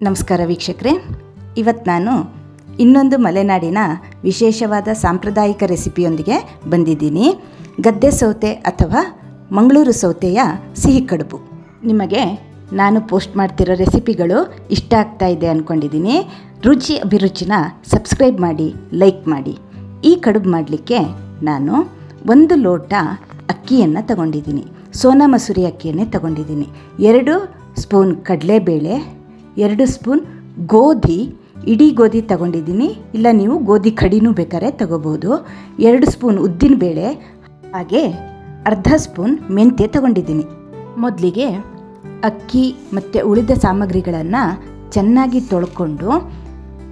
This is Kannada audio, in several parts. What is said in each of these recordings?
ನಮಸ್ಕಾರ ವೀಕ್ಷಕರೇ, ಇವತ್ತು ನಾನು ಇನ್ನೊಂದು ಮಲೆನಾಡಿನ ವಿಶೇಷವಾದ ಸಾಂಪ್ರದಾಯಿಕ ರೆಸಿಪಿಯೊಂದಿಗೆ ಬಂದಿದ್ದೀನಿ. ಗದ್ದೆ ಸೌತೆ ಅಥವಾ ಮಂಗಳೂರು ಸೌತೆಯ ಸಿಹಿ ಕಡುಬು. ನಿಮಗೆ ನಾನು ಪೋಸ್ಟ್ ಮಾಡ್ತಿರೋ ರೆಸಿಪಿಗಳು ಇಷ್ಟ ಆಗ್ತಾ ಇದೆ ಅಂದ್ಕೊಂಡಿದ್ದೀನಿ. ರುಚಿ ಅಭಿರುಚಿನ ಸಬ್ಸ್ಕ್ರೈಬ್ ಮಾಡಿ, ಲೈಕ್ ಮಾಡಿ. ಈ ಕಡುಬು ಮಾಡಲಿಕ್ಕೆ ನಾನು 1 ಲೋಟ ಅಕ್ಕಿಯನ್ನು ತಗೊಂಡಿದ್ದೀನಿ. ಸೋನಾ ಮಸೂರಿ ಅಕ್ಕಿಯನ್ನೇ ತಗೊಂಡಿದ್ದೀನಿ. 2 ಸ್ಪೂನ್ ಕಡಲೆಬೇಳೆ, 2 ಸ್ಪೂನ್ ಗೋಧಿ, ಇಡೀ ಗೋಧಿ ತಗೊಂಡಿದ್ದೀನಿ. ಇಲ್ಲ ನೀವು ಗೋಧಿ ಕಡಿನೂ ಬೇಕಾದ್ರೆ ತಗೋಬೋದು. 2 ಸ್ಪೂನ್ ಉದ್ದಿನಬೇಳೆ, ಹಾಗೆ ಅರ್ಧ ಸ್ಪೂನ್ ಮೆಂತ್ಯ ತಗೊಂಡಿದ್ದೀನಿ. ಮೊದಲಿಗೆ ಅಕ್ಕಿ ಮತ್ತು ಉಳಿದ ಸಾಮಗ್ರಿಗಳನ್ನು ಚೆನ್ನಾಗಿ ತೊಳ್ಕೊಂಡು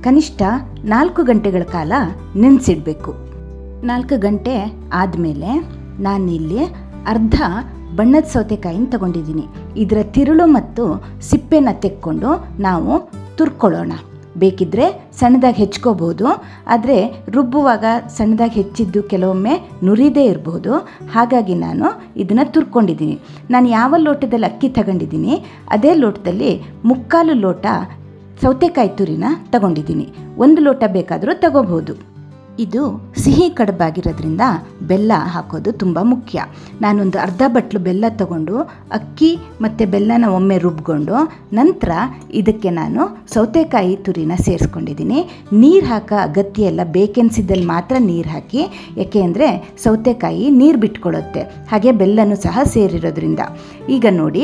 ಕನಿಷ್ಠ 4 ಗಂಟೆಗಳ ಕಾಲ ನೆನೆಸಿಡಬೇಕು. 4 ಗಂಟೆ ಆದಮೇಲೆ ನಾನಿಲ್ಲಿ ಅರ್ಧ ಬಣ್ಣದ ಸೌತೆಕಾಯಿನ ತಗೊಂಡಿದ್ದೀನಿ. ಇದರ ತಿರುಳು ಮತ್ತು ಸಿಪ್ಪೆನ ತೆಕ್ಕೊಂಡು ನಾವು ತುರ್ಕೊಳ್ಳೋಣ. ಬೇಕಿದ್ದರೆ ಸಣ್ಣದಾಗಿ ಹೆಚ್ಕೋಬೋದು, ಆದರೆ ರುಬ್ಬುವಾಗ ಸಣ್ಣದಾಗಿ ಹೆಚ್ಚಿದ್ದು ಕೆಲವೊಮ್ಮೆ ನುರಿದೇ ಇರಬಹುದು. ಹಾಗಾಗಿ ನಾನು ಇದನ್ನು ತುರ್ಕೊಂಡಿದ್ದೀನಿ. ನಾನು ಯಾವ ಲೋಟದಲ್ಲಿ ಅಕ್ಕಿ ತಗೊಂಡಿದ್ದೀನಿ ಅದೇ ಲೋಟದಲ್ಲಿ 3/4 ಲೋಟ ಸೌತೆಕಾಯಿ ತುರಿನ ತಗೊಂಡಿದ್ದೀನಿ. 1 ಲೋಟ ಬೇಕಾದರೂ ತಗೋಬೋದು. ಇದು ಸಿಹಿ ಕಡುಬಾಗಿರೋದ್ರಿಂದ ಬೆಲ್ಲ ಹಾಕೋದು ತುಂಬ ಮುಖ್ಯ. ನಾನೊಂದು ಅರ್ಧ ಬಟ್ಲು ಬೆಲ್ಲ ತಗೊಂಡು ಅಕ್ಕಿ ಮತ್ತು ಬೆಲ್ಲನ ಒಮ್ಮೆ ರುಬ್ಕೊಂಡು ನಂತರ ಇದಕ್ಕೆ ನಾನು ಸೌತೆಕಾಯಿ ತುರಿನ ಸೇರಿಸ್ಕೊಂಡಿದ್ದೀನಿ. ನೀರು ಹಾಕೋ ಅಗತ್ಯ ಇಲ್ಲ, ಬೇಕೆನ್ಸಿದ್ದಲ್ಲಿ ಮಾತ್ರ ನೀರು ಹಾಕಿ, ಯಾಕೆ ಅಂದರೆ ಸೌತೆಕಾಯಿ ನೀರು ಬಿಟ್ಕೊಳ್ಳುತ್ತೆ. ಹಾಗೆ ಬೆಲ್ಲನೂ ಸಹ ಸೇರಿರೋದ್ರಿಂದ. ಈಗ ನೋಡಿ,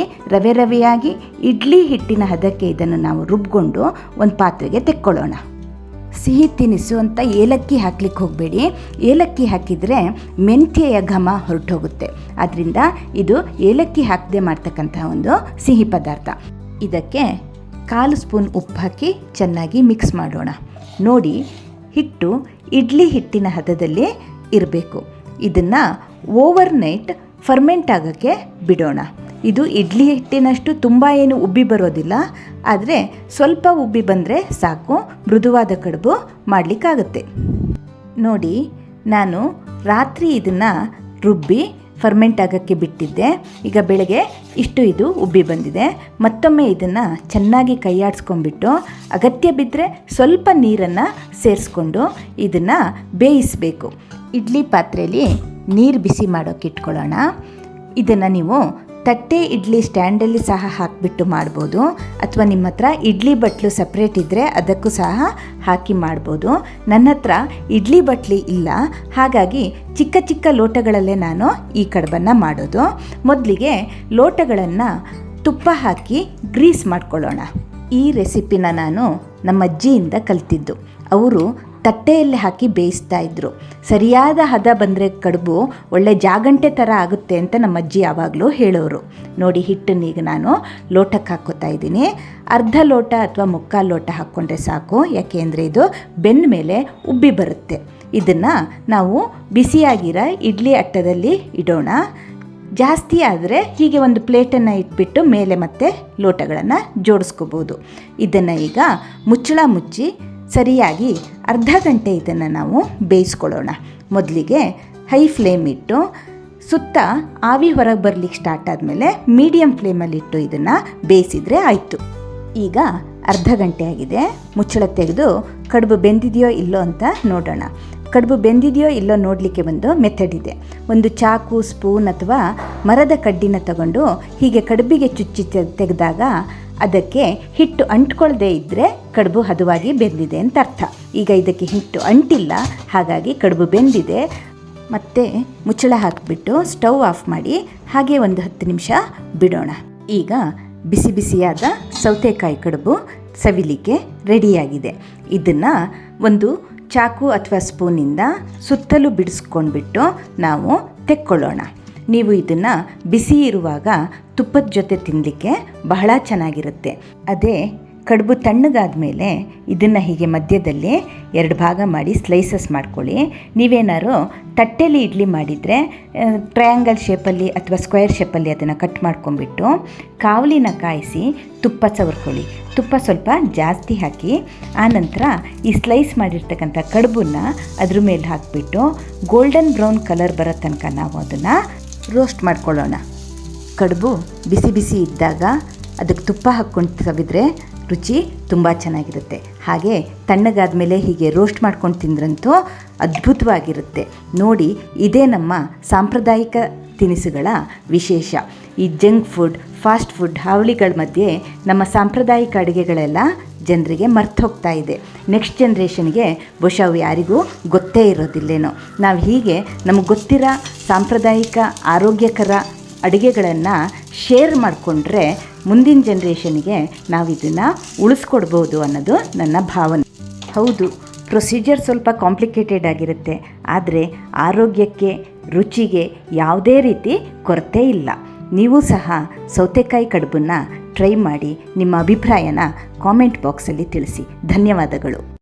ರವೆಯಾಗಿ ಇಡ್ಲಿ ಹಿಟ್ಟಿನ ಹದಕ್ಕೆ ಇದನ್ನು ನಾವು ರುಬ್ಕೊಂಡು ಒಂದು ಪಾತ್ರೆಗೆ ತೆಕ್ಕೊಳ್ಳೋಣ. ಸಿಹಿ ತಿನಿಸು ಅಂತ ಏಲಕ್ಕಿ ಹಾಕ್ಲಿಕ್ಕೆ ಹೋಗಬೇಡಿ. ಏಲಕ್ಕಿ ಹಾಕಿದರೆ ಮೆಂತ್ಯೆಯ ಘಮ ಹೊರಟೋಗುತ್ತೆ. ಆದ್ದರಿಂದ ಇದು ಏಲಕ್ಕಿ ಹಾಕದೆ ಮಾಡ್ತಕ್ಕಂಥ ಒಂದು ಸಿಹಿ ಪದಾರ್ಥ. ಇದಕ್ಕೆ 1/4 ಸ್ಪೂನ್ ಉಪ್ಪು ಹಾಕಿ ಚೆನ್ನಾಗಿ ಮಿಕ್ಸ್ ಮಾಡೋಣ. ನೋಡಿ, ಹಿಟ್ಟು ಇಡ್ಲಿ ಹಿಟ್ಟಿನ ಹದದಲ್ಲಿ ಇರಬೇಕು. ಇದನ್ನು ಓವರ್ನೈಟ್ ಫರ್ಮೆಂಟ್ ಆಗೋಕ್ಕೆ ಬಿಡೋಣ. ಇದು ಇಡ್ಲಿ ಹಿಟ್ಟಿನಷ್ಟು ತುಂಬ ಏನು ಉಬ್ಬಿ ಬರೋದಿಲ್ಲ, ಆದರೆ ಸ್ವಲ್ಪ ಉಬ್ಬಿ ಬಂದರೆ ಸಾಕು, ಮೃದುವಾದ ಕಡುಬು ಮಾಡಲಿಕ್ಕಾಗುತ್ತೆ. ನೋಡಿ, ನಾನು ರಾತ್ರಿ ಇದನ್ನು ರುಬ್ಬಿ ಫರ್ಮೆಂಟ್ ಆಗೋಕ್ಕೆ ಬಿಟ್ಟಿದ್ದೆ. ಈಗ ಬೆಳಗ್ಗೆ ಇದು ಉಬ್ಬಿ ಬಂದಿದೆ. ಮತ್ತೊಮ್ಮೆ ಇದನ್ನು ಚೆನ್ನಾಗಿ ಕೈಯಾಡಿಸ್ಕೊಂಡ್ಬಿಟ್ಟು ಅಗತ್ಯ ಬಿದ್ದರೆ ಸ್ವಲ್ಪ ನೀರನ್ನು ಸೇರಿಸ್ಕೊಂಡು ಇದನ್ನು ಬೇಯಿಸಬೇಕು. ಇಡ್ಲಿ ಪಾತ್ರೆಯಲ್ಲಿ ನೀರು ಬಿಸಿ ಮಾಡೋಕ್ಕೆ ಇಟ್ಕೊಳ್ಳೋಣ. ಇದನ್ನು ನೀವು ತಟ್ಟೆ ಇಡ್ಲಿ ಸ್ಟ್ಯಾಂಡಲ್ಲಿ ಸಹ ಹಾಕಿಬಿಟ್ಟು ಮಾಡ್ಬೋದು, ಅಥವಾ ನಿಮ್ಮ ಹತ್ರ ಇಡ್ಲಿ ಬಟ್ಲು ಸಪ್ರೇಟ್ ಇದ್ದರೆ ಅದಕ್ಕೂ ಸಹ ಹಾಕಿ ಮಾಡ್ಬೋದು. ನನ್ನ ಹತ್ರ ಇಡ್ಲಿ ಬಟ್ಲಿ ಇಲ್ಲ, ಹಾಗಾಗಿ ಚಿಕ್ಕ ಚಿಕ್ಕ ಲೋಟಗಳಲ್ಲೇ ನಾನು ಈ ಕಡುಬನ್ನು ಮಾಡೋದು. ಮೊದಲಿಗೆ ಲೋಟಗಳನ್ನು ತುಪ್ಪ ಹಾಕಿ ಗ್ರೀಸ್ ಮಾಡ್ಕೊಳ್ಳೋಣ. ಈ ರೆಸಿಪಿನ ನಾನು ನಮ್ಮ ಅಜ್ಜಿಯಿಂದ ಕಲಿತಿದ್ದು. ಅವರು ತಟ್ಟೆಯಲ್ಲಿ ಹಾಕಿ ಬೇಯಿಸ್ತಾ ಇದ್ದರು. ಸರಿಯಾದ ಹದ ಬಂದರೆ ಕಡುಬು ಒಳ್ಳೆ ಜಾಗಂಟೆ ಥರ ಆಗುತ್ತೆ ಅಂತ ನಮ್ಮ ಅಜ್ಜಿ ಯಾವಾಗಲೂ ಹೇಳೋರು. ನೋಡಿ, ಹಿಟ್ಟನ್ನೀಗ ನಾನು ಲೋಟಕ್ಕೆ ಹಾಕ್ಕೋತಾ ಇದ್ದೀನಿ. ಅರ್ಧ ಲೋಟ ಅಥವಾ 3/4 ಲೋಟ ಹಾಕ್ಕೊಂಡ್ರೆ ಸಾಕು, ಯಾಕೆ ಅಂದರೆ ಇದು ಬೆಂದ ಮೇಲೆ ಉಬ್ಬಿ ಬರುತ್ತೆ. ಇದನ್ನು ನಾವು ಬಿಸಿಯಾಗಿರೋ ಇಡ್ಲಿ ಅಟ್ಟದಲ್ಲಿ ಇಡೋಣ. ಜಾಸ್ತಿ ಆದರೆ ಹೀಗೆ ಒಂದು ಪ್ಲೇಟನ್ನು ಇಟ್ಬಿಟ್ಟು ಮೇಲೆ ಮತ್ತೆ ಲೋಟಗಳನ್ನು ಜೋಡಿಸ್ಕೋಬೋದು. ಇದನ್ನು ಈಗ ಮುಚ್ಚಳ ಮುಚ್ಚಿ ಸರಿಯಾಗಿ ಅರ್ಧ ಗಂಟೆ ಇದನ್ನು ನಾವು ಬೇಯಿಸ್ಕೊಳ್ಳೋಣ. ಮೊದಲಿಗೆ ಹೈ ಫ್ಲೇಮ್ ಇಟ್ಟು ಸುತ್ತ ಆವಿ ಹೊರಗೆ ಬರಲಿಕ್ಕೆ ಸ್ಟಾರ್ಟ್ ಆದಮೇಲೆ ಮೀಡಿಯಮ್ ಫ್ಲೇಮಲ್ಲಿಟ್ಟು ಇದನ್ನು ಬೇಯಿಸಿದರೆ ಆಯಿತು. ಈಗ ಅರ್ಧ ಗಂಟೆ ಆಗಿದೆ. ಮುಚ್ಚಳ ತೆಗೆದು ಕಡುಬು ಬೆಂದಿದೆಯೋ ಇಲ್ಲೋ ಅಂತ ನೋಡೋಣ. ಕಡುಬು ಬೆಂದಿದೆಯೋ ಇಲ್ಲೋ ನೋಡಲಿಕ್ಕೆ ಒಂದು ಮೆಥಡ್ ಇದೆ. ಒಂದು ಚಾಕು, ಸ್ಪೂನ್ ಅಥವಾ ಮರದ ಕಡ್ಡಿನ ತಗೊಂಡು ಹೀಗೆ ಕಡುಬಿಗೆ ಚುಚ್ಚಿ ತೆಗೆದಾಗ ಅದಕ್ಕೆ ಹಿಟ್ಟು ಅಂಟ್ಕೊಳ್ಳದೆ ಇದ್ದರೆ ಕಡುಬು ಹದವಾಗಿ ಬೆಂದಿದೆ ಅಂತ ಅರ್ಥ. ಈಗ ಇದಕ್ಕೆ ಹಿಟ್ಟು ಅಂಟಿಲ್ಲ, ಹಾಗಾಗಿ ಕಡುಬು ಬೆಂದಿದೆ. ಮತ್ತೆ ಮುಚ್ಚಳ ಹಾಕಿಬಿಟ್ಟು ಸ್ಟವ್ ಆಫ್ ಮಾಡಿ ಹಾಗೆ ಒಂದು 10 ನಿಮಿಷ ಬಿಡೋಣ. ಈಗ ಬಿಸಿ ಬಿಸಿಯಾದ ಸೌತೆಕಾಯಿ ಕಡುಬು ಸವಿಲಿಕ್ಕೆ ರೆಡಿಯಾಗಿದೆ. ಇದನ್ನು ಒಂದು ಚಾಕು ಅಥವಾ ಸ್ಪೂನಿಂದ ಸುತ್ತಲೂ ಬಿಡಿಸ್ಕೊಂಡ್ಬಿಟ್ಟು ನಾವು ತೆಕ್ಕೊಳ್ಳೋಣ. ನೀವು ಇದನ್ನು ಬಿಸಿ ಇರುವಾಗ ತುಪ್ಪದ ಜೊತೆ ತಿನ್ನಲಿಕ್ಕೆ ಬಹಳ ಚೆನ್ನಾಗಿರುತ್ತೆ. ಅದೇ ಕಡುಬು ತಣ್ಣಗಾದ ಮೇಲೆ ಇದನ್ನು ಹೀಗೆ ಮಧ್ಯದಲ್ಲಿ 2 ಭಾಗ ಮಾಡಿ ಸ್ಲೈಸಸ್ ಮಾಡ್ಕೊಳ್ಳಿ. ನೀವೇನಾದ್ರು ತಟ್ಟೆಲಿ ಇಡ್ಲಿ ಮಾಡಿದರೆ ಟ್ರಯಾಂಗಲ್ ಶೇಪಲ್ಲಿ ಅಥವಾ ಸ್ಕ್ವೇರ್ ಶೇಪಲ್ಲಿ ಅದನ್ನು ಕಟ್ ಮಾಡ್ಕೊಂಡ್ಬಿಟ್ಟು ಕಾವಲಿನ ಕಾಯಿಸಿ ತುಪ್ಪ ಸವರ್ಕೊಳ್ಳಿ. ತುಪ್ಪ ಸ್ವಲ್ಪ ಜಾಸ್ತಿ ಹಾಕಿ ಆನಂತರ ಈ ಸ್ಲೈಸ್ ಮಾಡಿರ್ತಕ್ಕಂಥ ಕಡುಬನ್ನು ಅದ್ರ ಮೇಲೆ ಹಾಕಿಬಿಟ್ಟು ಗೋಲ್ಡನ್ ಬ್ರೌನ್ ಕಲರ್ ಬರೋ ತನಕ ನಾವು ಅದನ್ನು ರೋಸ್ಟ್ ಮಾಡ್ಕೊಳ್ಳೋಣ. ಕಡುಬು ಬಿಸಿ ಬಿಸಿ ಇದ್ದಾಗ ಅದಕ್ಕೆ ತುಪ್ಪ ಹಾಕ್ಕೊಂಡು ಸವಿದ್ರೆ ರುಚಿ ತುಂಬ ಚೆನ್ನಾಗಿರುತ್ತೆ. ಹಾಗೆ ತಣ್ಣಗಾದ ಮೇಲೆ ಹೀಗೆ ರೋಸ್ಟ್ ಮಾಡ್ಕೊಂಡು ತಿಂದ್ರಂತೂ ಅದ್ಭುತವಾಗಿರುತ್ತೆ. ನೋಡಿ, ಇದೇ ನಮ್ಮ ಸಾಂಪ್ರದಾಯಿಕ ತಿನಿಸುಗಳ ವಿಶೇಷ. ಈ ಜಂಕ್ ಫುಡ್, ಫಾಸ್ಟ್ ಫುಡ್ ಹಾವಳಿಗಳ ಮಧ್ಯೆ ನಮ್ಮ ಸಾಂಪ್ರದಾಯಿಕ ಅಡುಗೆಗಳೆಲ್ಲ ಜನರಿಗೆ ಮರ್ತು ಹೋಗ್ತಾ ಇದೆ. ನೆಕ್ಸ್ಟ್ ಜನ್ರೇಷನ್ಗೆ ಬಹುಶಃ ಯಾರಿಗೂ ಗೊತ್ತೇ ಇರೋದಿಲ್ಲೇನೋ. ನಾವು ಹೀಗೆ ನಮಗೆ ಗೊತ್ತಿರೋ ಸಾಂಪ್ರದಾಯಿಕ ಆರೋಗ್ಯಕರ ಅಡುಗೆಗಳನ್ನು ಶೇರ್ ಮಾಡಿಕೊಂಡ್ರೆ ಮುಂದಿನ ಜನ್ರೇಷನ್ಗೆ ನಾವು ಇದನ್ನು ಉಳಿಸ್ಕೊಡ್ಬೋದು ಅನ್ನೋದು ನನ್ನ ಭಾವನೆ. ಹೌದು, ಪ್ರೊಸೀಜರ್ ಸ್ವಲ್ಪ ಕಾಂಪ್ಲಿಕೇಟೆಡ್ ಆಗಿರುತ್ತೆ, ಆದರೆ ಆರೋಗ್ಯಕ್ಕೆ, ರುಚಿಗೆ ಯಾವುದೇ ರೀತಿ ಕೊರತೆ ಇಲ್ಲ. ನೀವು ಸಹ ಸೌತೆಕಾಯಿ ಕಡುಬನ್ನು ಟ್ರೈ ಮಾಡಿ ನಿಮ್ಮ ಅಭಿಪ್ರಾಯನ ಕಾಮೆಂಟ್ ಬಾಕ್ಸಲ್ಲಿ ತಿಳಿಸಿ. ಧನ್ಯವಾದಗಳು.